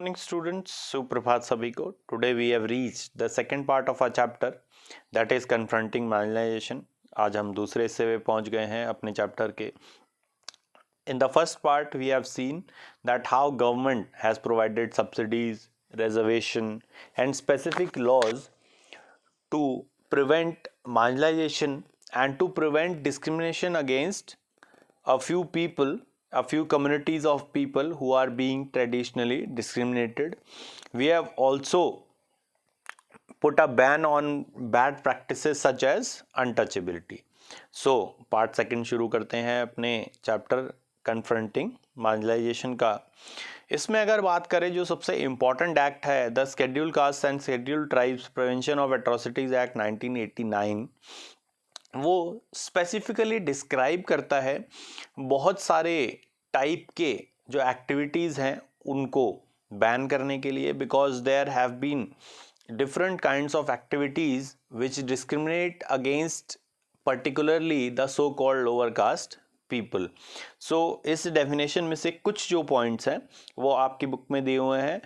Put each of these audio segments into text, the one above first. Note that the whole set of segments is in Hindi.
Morning students, Suprabhat sabhi ko. Today we have reached the second part of our chapter that is confronting marginalization. आज हम दूसरे हिस्से में पहुंच गए हैं अपने चैप्टर के. In the first part we have seen that how government has provided subsidies, reservation and specific laws to prevent marginalization and to prevent discrimination against a few people, a few communities of people who are being traditionally discriminated. We have also put a ban on bad practices such as untouchability. So part second शुरू करते हैं अपने चैप्टर कन्फ्रंटिंग मार्जिनलाइजेशन का. इसमें अगर बात करें जो सबसे इम्पॉर्टेंट एक्ट है the schedule caste and schedule tribes prevention of atrocities act 1989, वो स्पेसिफिकली डिस्क्राइब करता है बहुत सारे टाइप के जो एक्टिविटीज़ हैं उनको बैन करने के लिए, because there have been different kinds of activities which discriminate against particularly the so called lower caste people. So इस definition में से कुछ जो points हैं वो आपकी बुक में दिए हुए हैं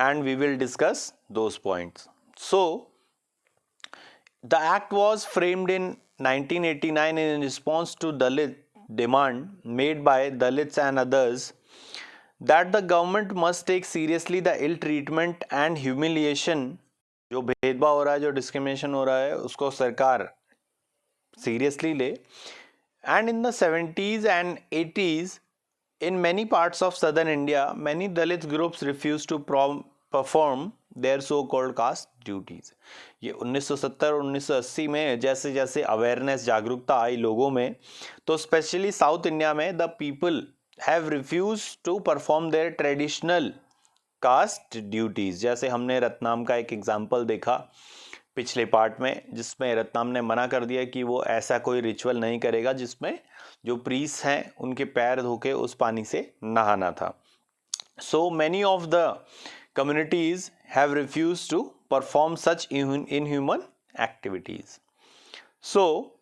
and we will discuss those points. So the act was framed in 1989 in response to Dalit demand made by Dalits and others that the government must take seriously the ill treatment and humiliation. जो भेदभाव हो रहा है, जो डिस्क्रिमिनेशन हो रहा है, उसको सरकार सीरियसली ले. And in the 70s and 80s in many parts of southern India, many Dalit groups refused to perform their so-called caste duties. ये 1970 और 1980 में जैसे जैसे अवेयरनेस, जागरूकता आई लोगों में, तो स्पेशली साउथ इंडिया में the people have refuse to perform their traditional caste duties. जैसे हमने रत्नाम का एक एग्जाम्पल देखा पिछले पार्ट में, जिसमें रत्नाम ने मना कर दिया कि वो ऐसा कोई रिचुअल नहीं करेगा जिसमें जो प्रीस्ट हैं उनके पैर धो के उस पानी से नहाना था. So many of the communities have refuse to perform such inhuman activities. So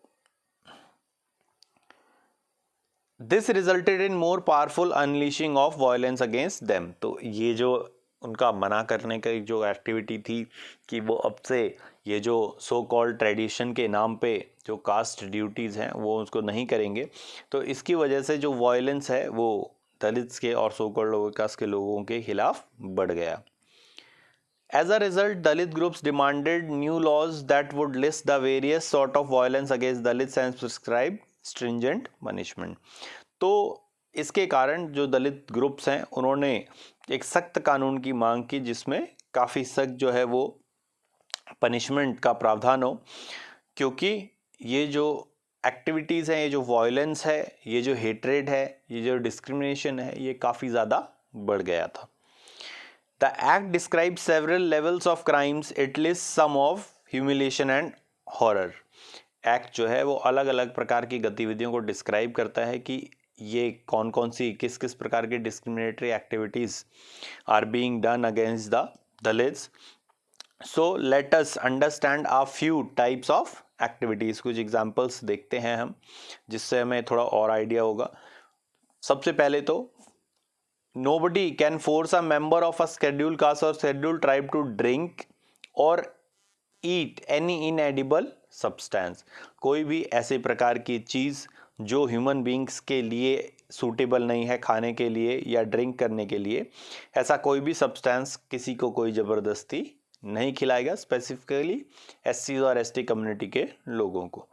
this resulted in more powerful unleashing of violence against them. तो ये जो उनका मना करने का जो एक्टिविटी थी कि वो अब से ये जो सो कॉल्ड ट्रेडिशन के नाम पे जो कास्ट ड्यूटीज़ हैं वो उसको नहीं करेंगे, तो इसकी वजह से जो वायलेंस है वो दलित्स के और सो कॉल्ड लोअर कास्ट के लोगों के खिलाफ बढ़ गया. As a result, Dalit groups demanded new laws that would list the various sort of violence against Dalits and prescribe stringent punishment. तो इसके कारण जो दलित ग्रुप्स हैं उन्होंने एक सख्त कानून की मांग की जिसमें काफ़ी सख्त जो है वो पनिशमेंट का प्रावधान हो, क्योंकि ये जो एक्टिविटीज़ हैं, ये जो वायलेंस है, ये जो हेट्रेड है, ये जो डिस्क्रिमिनेशन है, ये काफ़ी ज़्यादा बढ़ गया था. The act describes several levels of crimes. It lists some of humiliation and horror. Act जो है वो अलग अलग प्रकार की गतिविधियों को डिस्क्राइब करता है कि ये कौन कौन सी किस किस प्रकार की discriminatory activities are being done against the Dalits. So let us understand a few types of activities. कुछ एग्जांपल्स देखते हैं हम जिससे हमें थोड़ा और आइडिया होगा. सबसे पहले तो nobody can force a member of a scheduled caste or scheduled tribe to drink or eat any inedible substance. कोई भी ऐसे प्रकार की चीज़ जो ह्यूमन बींग्स के लिए सूटेबल नहीं है खाने के लिए या ड्रिंक करने के लिए, ऐसा कोई भी सब्सटेंस किसी को कोई ज़बरदस्ती नहीं खिलाएगा, स्पेसिफिकली एससी और एसटी कम्युनिटी के लोगों को.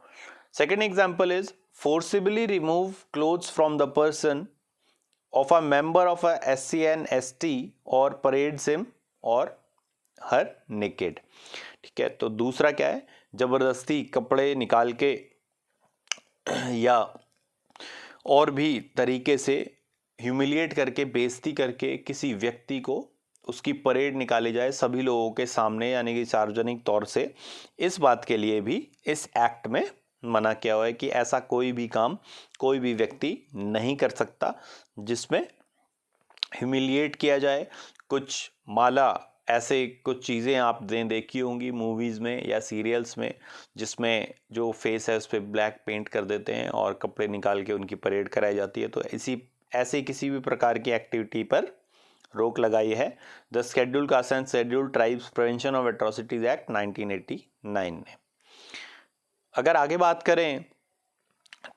Second example is forcibly remove clothes from the person of a member of a SC and ST or parades him or her naked. ठीक है, तो दूसरा क्या है, जबरदस्ती कपड़े निकाल के या और भी तरीके से ह्यूमिलिएट करके, बेइज्जती करके किसी व्यक्ति को उसकी परेड निकाली जाए सभी लोगों के सामने, यानी कि सार्वजनिक तौर से. इस बात के लिए भी इस एक्ट में मना किया हुआ है कि ऐसा कोई भी काम कोई भी व्यक्ति नहीं कर सकता जिसमें ह्यूमिलिएट किया जाए. कुछ माला ऐसे कुछ चीज़ें आप देखी होंगी मूवीज़ में या सीरियल्स में, जिसमें जो फेस है उस पर ब्लैक पेंट कर देते हैं और कपड़े निकाल के उनकी परेड कराई जाती है. तो ऐसे किसी भी प्रकार की एक्टिविटी पर रोक लगाई है the scheduled caste and scheduled tribes prevention of atrocities act 1989 ने। अगर आगे बात करें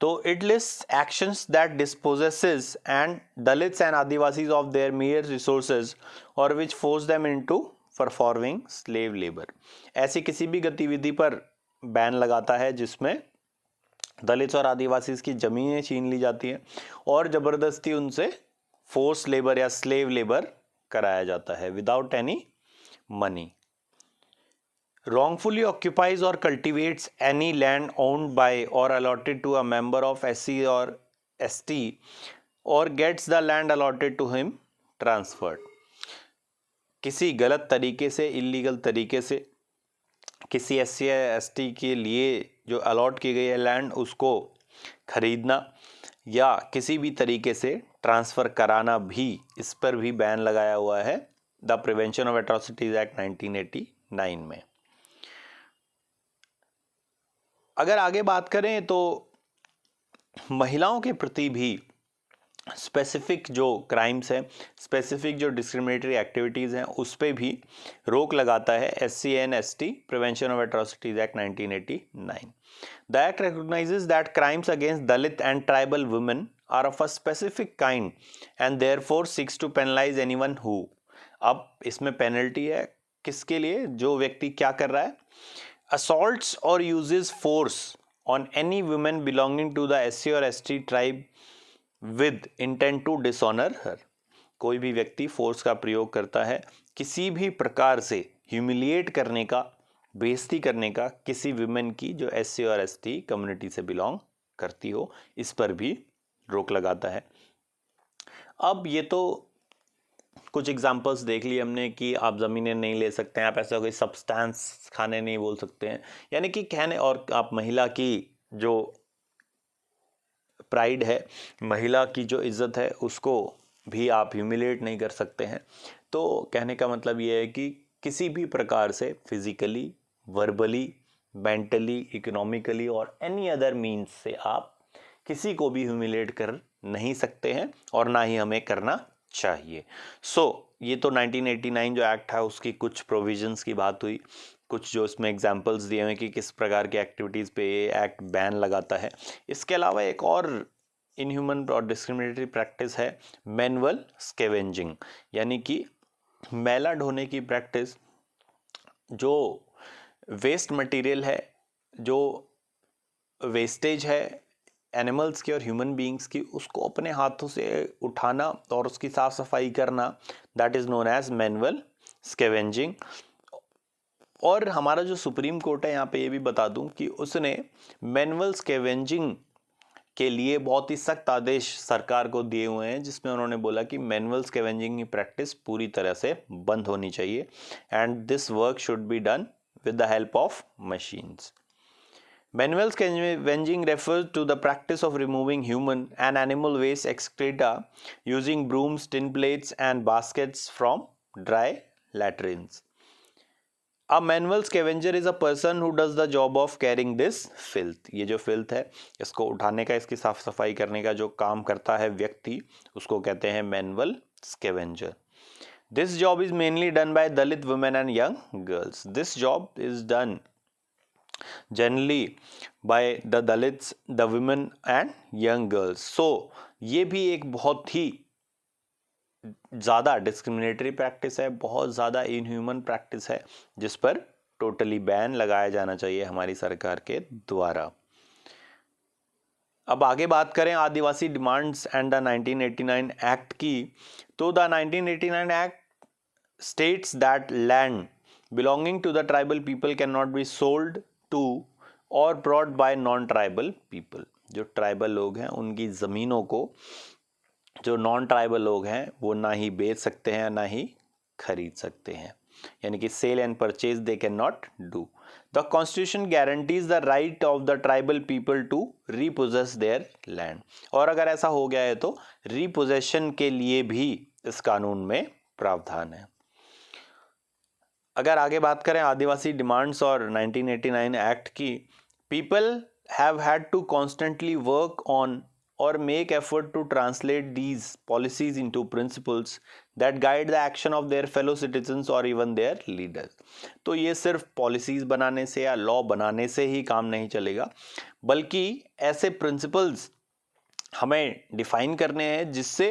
तो it lists actions that dispossesses and Dalits and Adivasis of their mere resources और which force them into performing slave labour. ऐसी किसी भी गतिविधि पर बैन लगाता है जिसमें दलित्स और आदिवासीज की जमीनें छीन ली जाती हैं और जबरदस्ती उनसे फोर्स लेबर या स्लेव लेबर कराया जाता है without any money. wrongfully occupies or cultivates any land owned by or allotted to a member of SC or ST or gets the land allotted to him transferred। किसी गलत तरीके से इलीगल तरीके से किसी SC या ST के लिए जो अलॉट की गई है लैंड उसको खरीदना या किसी भी तरीके से ट्रांसफ़र कराना भी, इस पर भी बैन लगाया हुआ है the prevention of atrocities act 1989 में। अगर आगे बात करें तो महिलाओं के प्रति भी स्पेसिफिक जो क्राइम्स हैं, स्पेसिफिक जो डिस्क्रिमिनेटरी एक्टिविटीज़ हैं, उस पर भी रोक लगाता है SC and ST prevention of atrocities act 1989। The act recognizes that crimes against Dalit and tribal women are of a specific kind and therefore seeks to penalize anyone who. अब इसमें पेनल्टी है किसके लिए? जो व्यक्ति क्या कर रहा है, assaults or uses force on any woman belonging to the SC or ST tribe with intent to dishonor her। कोई भी व्यक्ति फोर्स का प्रयोग करता है किसी भी प्रकार से ह्यूमिलिएट करने का, बेइज्जती करने का किसी वुमेन की जो SC और ST कम्युनिटी से बिलोंग करती हो, इस पर भी रोक लगाता है। अब ये तो कुछ एग्जाम्पल्स देख लिए हमने कि आप ज़मीनें नहीं ले सकते हैं, आप ऐसा कोई सब्सटेंस खाने नहीं बोल सकते हैं, यानी कि कहने, और आप महिला की जो प्राइड है, महिला की जो इज्जत है, उसको भी आप ह्यूमिलेट नहीं कर सकते हैं। तो कहने का मतलब ये है कि किसी भी प्रकार से फिजिकली, वर्बली, मेंटली, इकोनॉमिकली और एनी अदर मीन्स से आप किसी को भी ह्यूमिलेट कर नहीं सकते हैं और ना ही हमें करना चाहिए। ये तो 1989 जो एक्ट है उसकी कुछ प्रोविजंस की बात हुई, कुछ जो इसमें एग्जांपल्स दिए हुए कि किस प्रकार की एक्टिविटीज़ पे ये एक्ट बैन लगाता है। इसके अलावा एक और इनह्यूमन और डिस्क्रिमिनेटरी प्रैक्टिस है मैनुअल स्कैवेंजिंग, यानी कि मैला ढोने की प्रैक्टिस। जो वेस्ट मटेरियल है, जो वेस्टेज है एनिमल्स की और ह्यूमन बीइंग्स की, उसको अपने हाथों से उठाना और उसकी साफ सफाई करना, that is known as manual scavenging. और हमारा जो सुप्रीम कोर्ट है, यहाँ पे ये भी बता दूं कि उसने मैनुअल स्कैवेंजिंग के लिए बहुत ही सख्त आदेश सरकार को दिए हुए हैं, जिसमें उन्होंने बोला कि मैनुअल स्कैवेंजिंग की प्रैक्टिस पूरी तरह से बंद होनी चाहिए and this work should be done with the help of machines. Manual scavenging refers to the practice of removing human and animal waste excreta using brooms, tin plates and baskets from dry latrines. A manual scavenger is a person who does the job of carrying this filth। ये जो filth है, इसको उठाने का, इसकी साफ सफाई करने का जो काम करता है व्यक्ति, उसको कहते हैं manual scavenger। This job is mainly done by Dalit women and young girls। This job is done generally by the Dalits, the women and young girls। ये भी एक बहुत ही ज़्यादा डिस्क्रिमिनेटरी प्रैक्टिस है, बहुत ज़्यादा इनह्यूमन प्रैक्टिस है, जिस पर टोटली बैन लगाया जाना चाहिए हमारी सरकार के द्वारा। अब आगे बात करें आदिवासी डिमांड्स एंड द 1989 एक्ट की, तो the 1989 act states that land belonging to the tribal people cannot be sold to or brought by non-tribal people। जो ट्राइबल लोग हैं उनकी ज़मीनों को जो नॉन ट्राइबल लोग हैं वो ना ही बेच सकते हैं ना ही खरीद सकते हैं, यानी कि sale and purchase they can not do. The constitution guarantees the right of the tribal people to repossess their land. और अगर ऐसा हो गया है तो रीपोजेशन के लिए भी इस कानून में प्रावधान है। अगर आगे बात करें आदिवासी डिमांड्स और 1989 एक्ट की, people have had to constantly work on or make effort to translate these policies into principles that guide the action of their fellow citizens or even their leaders. तो ये सिर्फ पॉलिसीज बनाने से या लॉ बनाने से ही काम नहीं चलेगा, बल्कि ऐसे प्रिंसिपल्स हमें डिफाइन करने हैं जिससे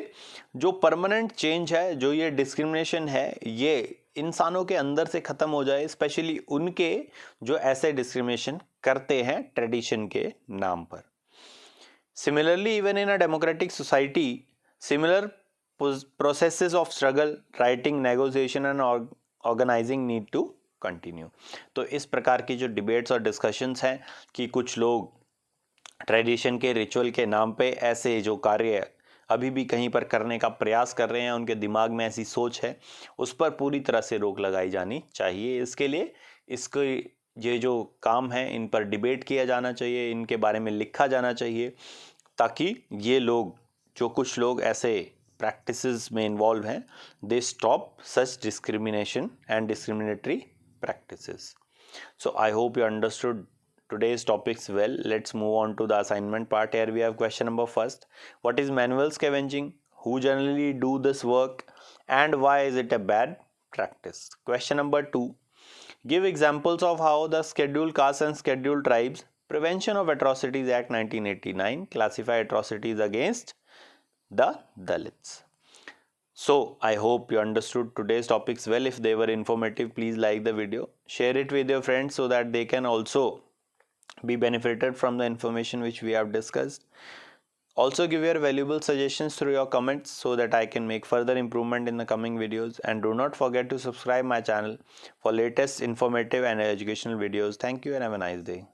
जो परमानेंट चेंज है, जो ये डिस्क्रिमिनेशन है, ये इंसानों के अंदर से खत्म हो जाए, स्पेशली उनके जो ऐसे डिस्क्रिमिनेशन करते हैं ट्रेडिशन के नाम पर. Similarly, even in a democratic society, similar processes of struggle, writing, negotiation and organizing need to continue. तो इस प्रकार की जो डिबेट्स और डिस्कशंस हैं कि कुछ लोग ट्रेडिशन के रिचुअल के नाम पे ऐसे जो कार्य अभी भी कहीं पर करने का प्रयास कर रहे हैं, उनके दिमाग में ऐसी सोच है, उस पर पूरी तरह से रोक लगाई जानी चाहिए. इसके लिए इसके ये जो काम है इन पर डिबेट किया जाना चाहिए, इनके बारे में लिखा जाना चाहिए, ताकि ये लोग, जो कुछ लोग ऐसे प्रैक्टिसेस में इन्वॉल्व हैं, they stop such discrimination and discriminatory practices. So I hope you understood today's topics well. Let's move on to the assignment part. Here we have question number first. What is manual scavenging? Who generally do this work? And why is it a bad practice? Question number 2. Give examples of how the Scheduled Castes and Scheduled Tribes Prevention of Atrocities Act 1989 classify atrocities against the Dalits. So I hope you understood today's topics well. If they were informative, please like the video, share it with your friends so that they can also be benefited from the information which we have discussed. Also give your valuable suggestions through your comments so that I can make further improvement in the coming videos, and do not forget to subscribe my channel for latest informative and educational videos. Thank you and have a nice day.